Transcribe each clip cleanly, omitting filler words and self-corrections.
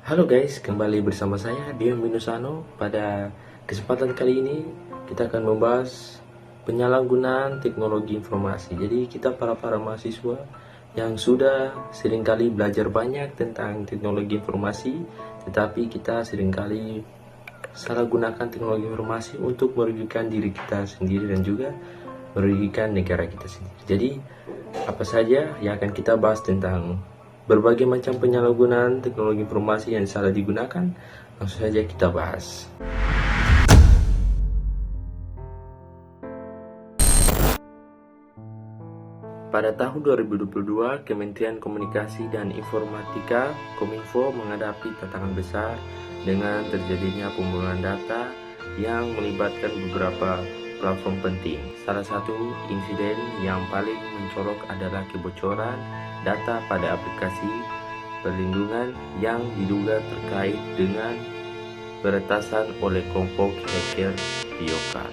Halo guys, kembali bersama saya Dion Minusano. Pada kesempatan kali ini kita akan membahas penyalahgunaan teknologi informasi. Jadi kita para mahasiswa yang sudah seringkali belajar banyak tentang teknologi informasi, tetapi kita seringkali salah gunakan teknologi informasi untuk merugikan diri kita sendiri dan juga merugikan negara kita sendiri. Jadi apa saja yang akan kita bahas tentang berbagai macam penyalahgunaan teknologi informasi yang salah digunakan, langsung saja kita bahas. Pada tahun 2022, Kementerian Komunikasi dan Informatika Kominfo menghadapi tantangan besar dengan terjadinya pembunuhan data yang melibatkan beberapa platform penting. Salah satu insiden yang paling mencolok adalah kebocoran data pada aplikasi perlindungan yang diduga terkait dengan peretasan oleh kelompok hacker Biokar.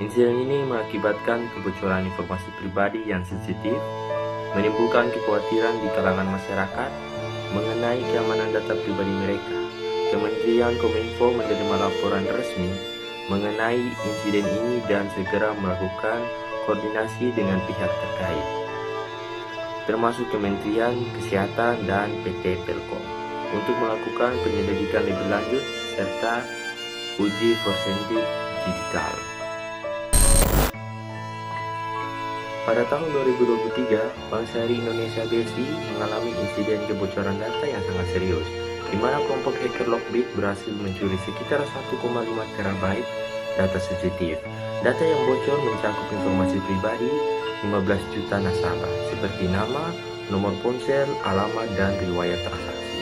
Insiden ini mengakibatkan kebocoran informasi pribadi yang sensitif, menimbulkan kekhawatiran di kalangan masyarakat mengenai keamanan data pribadi mereka. Kementerian Kominfo menerima laporan resmi mengenai insiden ini dan segera melakukan koordinasi dengan pihak terkait, termasuk Kementerian Kesehatan dan PT Telkom, untuk melakukan penyelidikan lebih lanjut serta uji forensik digital. Pada tahun 2023, Bank Syariah Indonesia (BSI) mengalami insiden kebocoran data yang sangat serius, di mana kelompok hacker Lockbit berhasil mencuri sekitar 1,5 terabyte data sensitif. Data yang bocor mencakup informasi pribadi 15 juta nasabah, seperti nama, nomor ponsel, alamat, dan riwayat transaksi.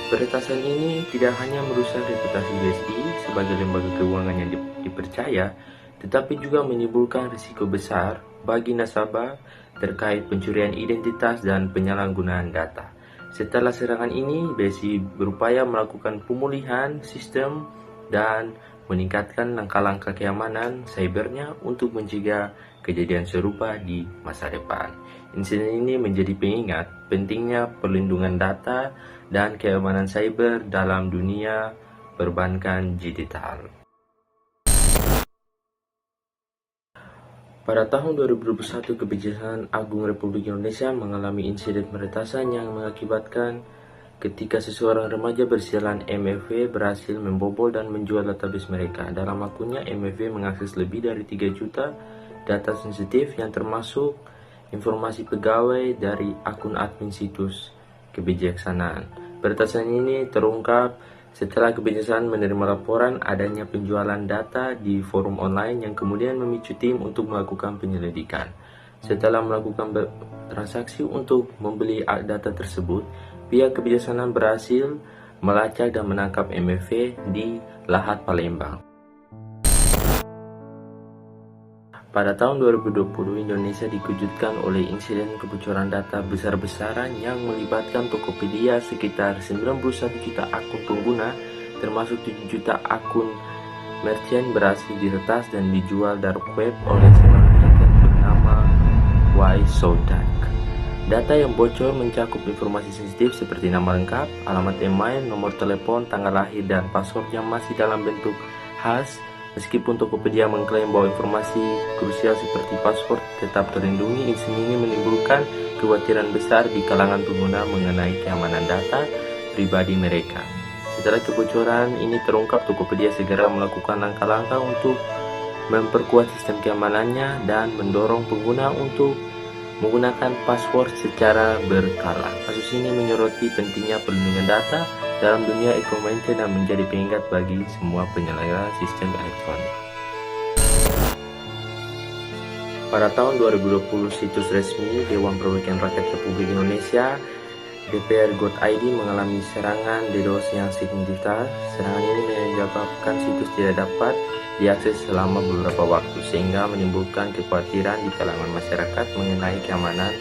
Peretasan ini tidak hanya merusak reputasi BSI sebagai lembaga keuangan yang dipercaya, tetapi juga menimbulkan risiko besar bagi nasabah terkait pencurian identitas dan penyalahgunaan data. Setelah serangan ini, BSI berupaya melakukan pemulihan sistem dan meningkatkan langkah-langkah keamanan cybernya untuk mencegah kejadian serupa di masa depan. Insiden ini menjadi pengingat pentingnya perlindungan data dan keamanan cyber dalam dunia perbankan digital. Pada tahun 2021, Kejaksaan Agung Republik Indonesia mengalami insiden peretasan yang mengakibatkan ketika seseorang remaja bersialan MFW berhasil membobol dan menjual database mereka. Dalam akunnya, MFW mengakses lebih dari 3 juta data sensitif yang termasuk informasi pegawai dari akun admin situs kebijaksanaan. Peretasan ini terungkap setelah Kejaksaan menerima laporan adanya penjualan data di forum online yang kemudian memicu tim untuk melakukan penyelidikan. Setelah melakukan transaksi untuk membeli data tersebut, pihak Kejaksaan berhasil melacak dan menangkap MFW di Lahat, Palembang. Pada tahun 2020, Indonesia dikejutkan oleh insiden kebocoran data besar-besaran yang melibatkan Tokopedia sekitar 91 juta akun pengguna, termasuk 7 juta akun merchant berhasil diretas dan dijual dark web oleh seorang hacker bernama Y-Sodak. Data yang bocor mencakup informasi sensitif seperti nama lengkap, alamat email, nomor telepon, tanggal lahir, dan password yang masih dalam bentuk hash. Meskipun Tokopedia mengklaim bahwa informasi krusial seperti password tetap terlindungi, insiden ini menimbulkan kekhawatiran besar di kalangan pengguna mengenai keamanan data pribadi mereka. Setelah kebocoran ini terungkap, Tokopedia segera melakukan langkah-langkah untuk memperkuat sistem keamanannya dan mendorong pengguna untuk menggunakan password secara berkala. Kasus ini menyoroti pentingnya perlindungan data dalam dunia e-commerce dan menjadi pengingat bagi semua penyelenggara sistem elektronik. Pada tahun 2020, situs resmi Dewan Perwakilan Rakyat Republik Indonesia DPR.go.id mengalami serangan DDoS yang signifikan. Serangan ini menyebabkan situs tidak dapat diakses selama beberapa waktu, sehingga menimbulkan kekhawatiran di kalangan masyarakat mengenai keamanan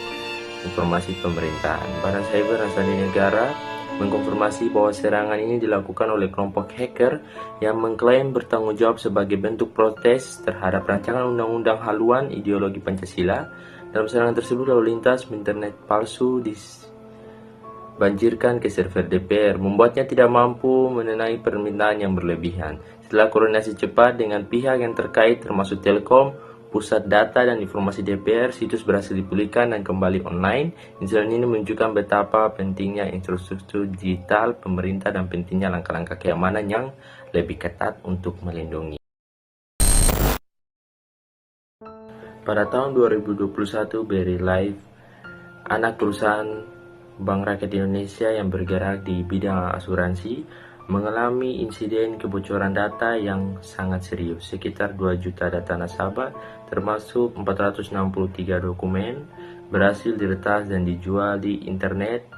informasi pemerintahan. Badan Cyber dan Sandi Negara mengkonfirmasi bahwa serangan ini dilakukan oleh kelompok hacker yang mengklaim bertanggung jawab sebagai bentuk protes terhadap rancangan undang-undang haluan ideologi Pancasila. Dalam serangan tersebut, lalu lintas internet palsu banjirkan ke server DPR, membuatnya tidak mampu menenangi permintaan yang berlebihan. Setelah koordinasi cepat dengan pihak yang terkait termasuk Telkom, Pusat Data dan Informasi DPR, situs berhasil dipulihkan dan kembali online. Insiden ini menunjukkan betapa pentingnya infrastruktur digital pemerintah dan pentingnya langkah-langkah keamanan yang lebih ketat untuk melindungi. Pada tahun 2021, BRI Life, anak perusahaan Bank Rakyat Indonesia yang bergerak di bidang asuransi, mengalami insiden kebocoran data yang sangat serius. Sekitar 2 juta data nasabah, termasuk 463 dokumen, berhasil diretas dan dijual di internet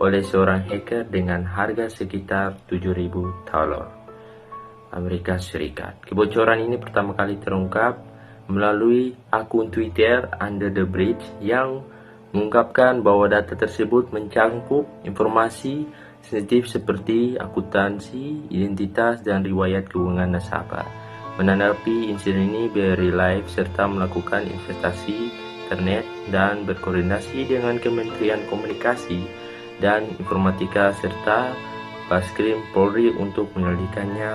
oleh seorang hacker dengan harga sekitar $7.000 Amerika Serikat. Kebocoran ini pertama kali terungkap melalui akun Twitter Under the Bridge yang mengungkapkan bahwa data tersebut mencangkup informasi sensitif seperti akuntansi, identitas, dan riwayat keuangan nasabah. Menanggapi insiden ini, BRI Life serta melakukan investasi internet dan berkoordinasi dengan Kementerian Komunikasi dan Informatika serta Baskrim Polri untuk menyelidikkannya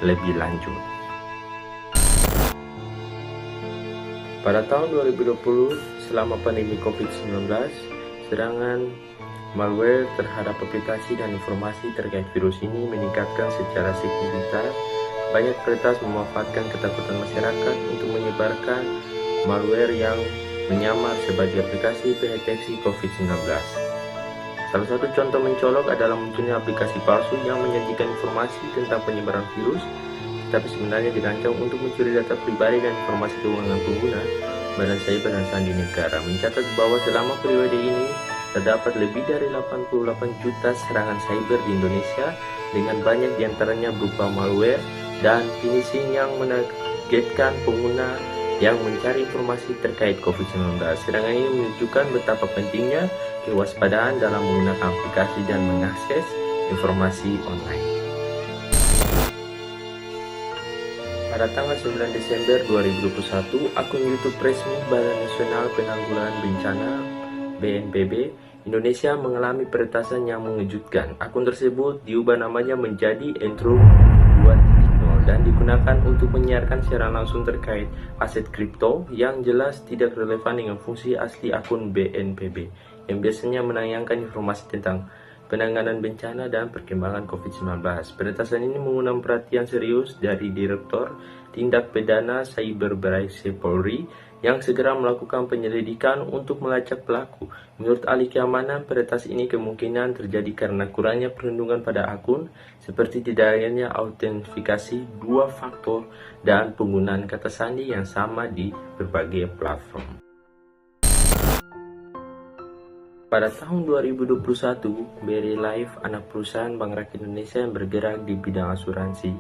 lebih lanjut. Pada tahun 2020, selama pandemi COVID-19, serangan malware terhadap aplikasi dan informasi terkait virus ini meningkatkan secara signifikan. Banyak peretas memanfaatkan ketakutan masyarakat untuk menyebarkan malware yang menyamar sebagai aplikasi pendeteksi COVID-19. Salah satu contoh mencolok adalah munculnya aplikasi palsu yang menyajikan informasi tentang penyebaran virus, tapi sebenarnya dirancang untuk mencuri data pribadi dan informasi keuangan pengguna. Badan Cyber dan Sandi Negara mencatat bahwa selama periode ini terdapat lebih dari 88 juta serangan cyber di Indonesia, dengan banyak diantaranya berupa malware dan phishing yang menargetkan pengguna yang mencari informasi terkait COVID-19. Serangan ini menunjukkan betapa pentingnya kewaspadaan dalam menggunakan aplikasi dan mengakses informasi online. Pada tanggal 9 Desember 2021, akun YouTube resmi Badan Nasional Penanggulangan Bencana (BNPB) Indonesia mengalami peretasan yang mengejutkan. Akun tersebut diubah namanya menjadi Entrum 2.0 dan digunakan untuk menyiarkan siaran langsung terkait aset kripto yang jelas tidak relevan dengan fungsi asli akun BNPB yang biasanya menayangkan informasi tentang penanganan bencana dan perkembangan COVID-19. Peretasan ini mengundang perhatian serius dari Direktur Tindak Pidana Cyberberse Polri yang segera melakukan penyelidikan untuk melacak pelaku. Menurut ahli keamanan, peretasan ini kemungkinan terjadi karena kurangnya perlindungan pada akun, seperti tidak adanya autentifikasi 2 faktor dan penggunaan kata sandi yang sama di berbagai platform. Pada tahun 2021, BRI Life, anak perusahaan Bank Rakyat Indonesia yang bergerak di bidang asuransi,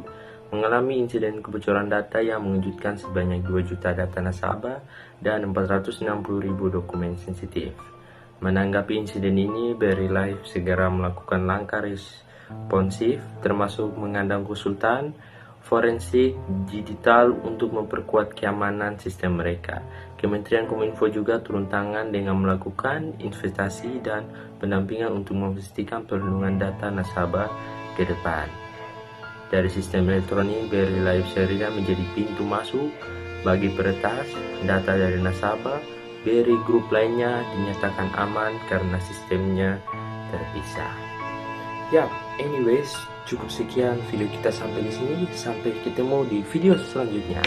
mengalami insiden kebocoran data yang mengejutkan sebanyak 2 juta data nasabah dan 460.000 dokumen sensitif. Menanggapi insiden ini, BRI Life segera melakukan langkah responsif, termasuk mengundang konsultan forensik digital untuk memperkuat keamanan sistem mereka. Kementerian Kominfo juga turun tangan dengan melakukan investasi dan pendampingan untuk memastikan perlindungan data nasabah ke depan. Dari sistem elektronik, BRI Life Syariah menjadi pintu masuk bagi peretas data dari nasabah. BRI Group lainnya dinyatakan aman karena sistemnya terpisah. Anyways, cukup sekian video kita sampai di sini. Sampai ketemu di video selanjutnya.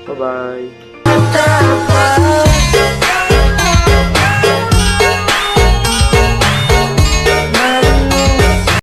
Bye bye.